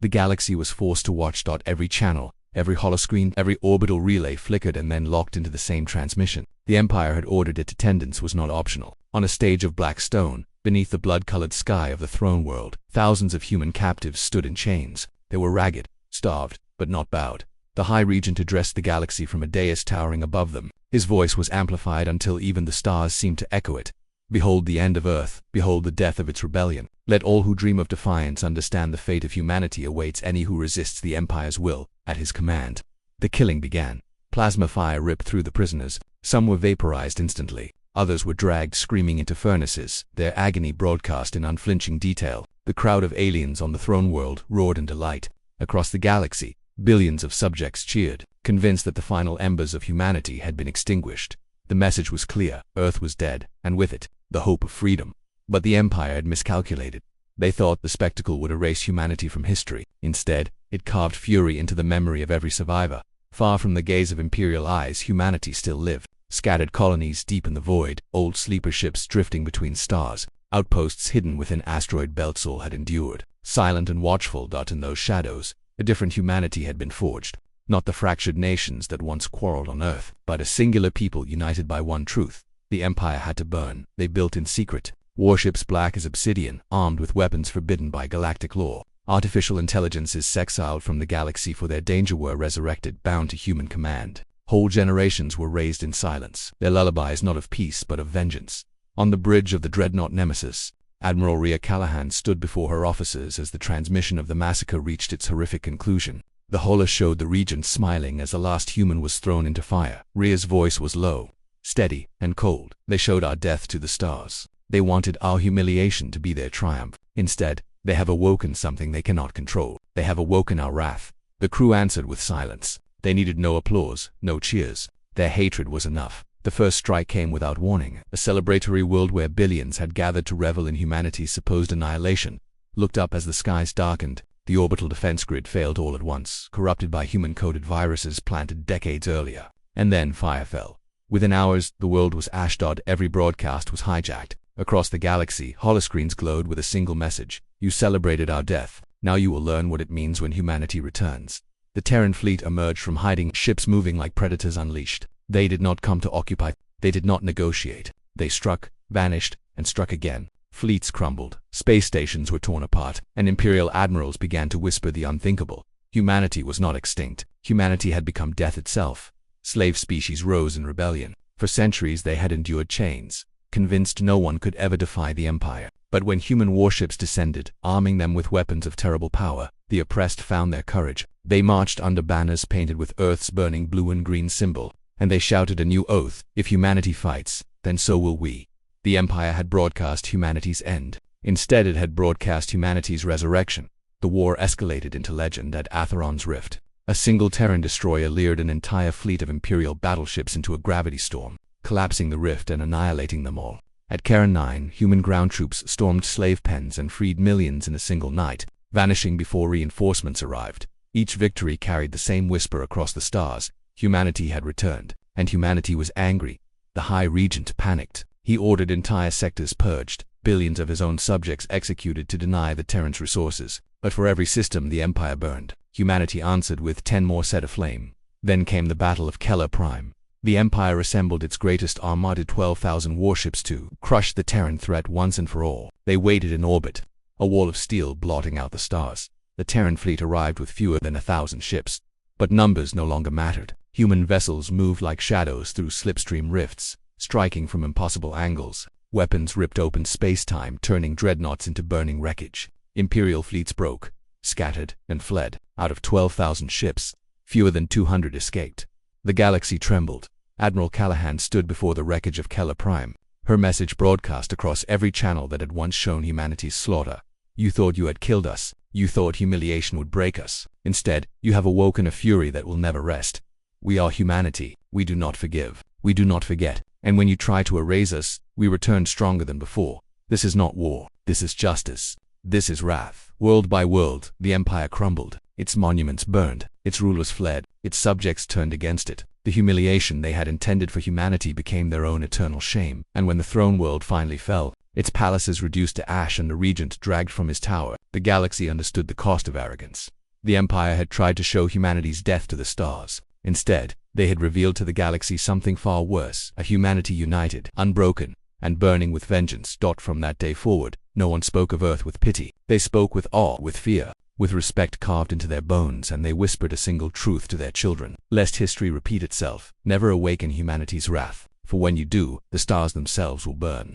The galaxy was forced to watch. Every channel, every holoscreen, every orbital relay flickered and then locked into the same transmission. The Empire had ordered it. Attendance was not optional. On a stage of black stone, beneath the blood-colored sky of the throne world, thousands of human captives stood in chains. They were ragged, starved, but not bowed. The High Regent addressed the galaxy from a dais towering above them. His voice was amplified until even the stars seemed to echo it. Behold the end of Earth, behold the death of its rebellion. Let all who dream of defiance understand the fate of humanity awaits any who resists the Empire's will. At his command, the killing began. Plasma fire ripped through the prisoners. Some were vaporized instantly. Others were dragged screaming into furnaces, their agony broadcast in unflinching detail. The crowd of aliens on the throne world roared in delight. Across the galaxy, billions of subjects cheered, convinced that the final embers of humanity had been extinguished. The message was clear: Earth was dead, and with it, the hope of freedom. But the Empire had miscalculated. They thought the spectacle would erase humanity from history. Instead, it carved fury into the memory of every survivor. Far from the gaze of imperial eyes, humanity still lived. Scattered colonies deep in the void, old sleeper ships drifting between stars, outposts hidden within asteroid belts, all had endured. Silent and watchful, in those shadows, a different humanity had been forged. Not the fractured nations that once quarreled on Earth, but a singular people united by one truth. The Empire had to burn. They built in secret. Warships black as obsidian, armed with weapons forbidden by galactic law. Artificial intelligences exiled from the galaxy for their danger were resurrected, bound to human command. Whole generations were raised in silence, their lullabies not of peace but of vengeance. On the bridge of the dreadnought Nemesis, Admiral Rhea Callahan stood before her officers as the transmission of the massacre reached its horrific conclusion. The holo showed the Regent smiling as the last human was thrown into fire. Rhea's voice was low, steady, and cold. They showed our death to the stars. They wanted our humiliation to be their triumph. Instead, they have awoken something they cannot control. They have awoken our wrath. The crew answered with silence. They needed no applause, no cheers. Their hatred was enough. The first strike came without warning. A celebratory world where billions had gathered to revel in humanity's supposed annihilation looked up as the skies darkened. The orbital defense grid failed all at once, corrupted by human-coded viruses planted decades earlier. And then fire fell. Within hours, the world was ash. Every broadcast was hijacked. Across the galaxy, holoscreens glowed with a single message: you celebrated our death. Now you will learn what it means when humanity returns. The Terran fleet emerged from hiding, ships moving like predators unleashed. They did not come to occupy. They did not negotiate. They struck, vanished, and struck again. Fleets crumbled. Space stations were torn apart, and imperial admirals began to whisper the unthinkable. Humanity was not extinct. Humanity had become death itself. Slave species rose in rebellion. For centuries they had endured chains, convinced no one could ever defy the Empire. But when human warships descended, arming them with weapons of terrible power, the oppressed found their courage. They marched under banners painted with Earth's burning blue and green symbol, and they shouted a new oath: if humanity fights, then so will we. The Empire had broadcast humanity's end. Instead, it had broadcast humanity's resurrection. The war escalated into legend at Atheron's Rift. A single Terran destroyer lured an entire fleet of Imperial battleships into a gravity storm, collapsing the rift and annihilating them all. At Karen 9, human ground troops stormed slave pens and freed millions in a single night, vanishing before reinforcements arrived. Each victory carried the same whisper across the stars: humanity had returned, and humanity was angry. The High Regent panicked. He ordered entire sectors purged, billions of his own subjects executed to deny the Terrans resources. But for every system the Empire burned, humanity answered with 10 more set aflame. Then came the Battle of Keller Prime. The Empire assembled its greatest armada, 12,000 warships, to crush the Terran threat once and for all. They waited in orbit, a wall of steel blotting out the stars. The Terran fleet arrived with fewer than 1,000 ships. But numbers no longer mattered. Human vessels moved like shadows through slipstream rifts, striking from impossible angles. Weapons ripped open space-time, turning dreadnoughts into burning wreckage. Imperial fleets broke, scattered, and fled. Out of 12,000 ships, fewer than 200 escaped. The galaxy trembled. Admiral Callahan stood before the wreckage of Keller Prime. Her message broadcast across every channel that had once shown humanity's slaughter. You thought you had killed us. You thought humiliation would break us. Instead, you have awoken a fury that will never rest. We are humanity. We do not forgive. We do not forget. And when you try to erase us, we return stronger than before. This is not war. This is justice. This is wrath. World by world, the Empire crumbled. Its monuments burned. Its rulers fled. Its subjects turned against it. The humiliation they had intended for humanity became their own eternal shame. And when the throne world finally fell, its palaces reduced to ash and the regent dragged from his tower. The galaxy understood the cost of arrogance. The Empire had tried to show humanity's death to the stars. Instead, they had revealed to the galaxy something far worse, a humanity united, unbroken, and burning with vengeance. From that day forward, no one spoke of Earth with pity. They spoke with awe, with fear, with respect carved into their bones, and they whispered a single truth to their children. Lest history repeat itself, never awaken humanity's wrath, for when you do, the stars themselves will burn.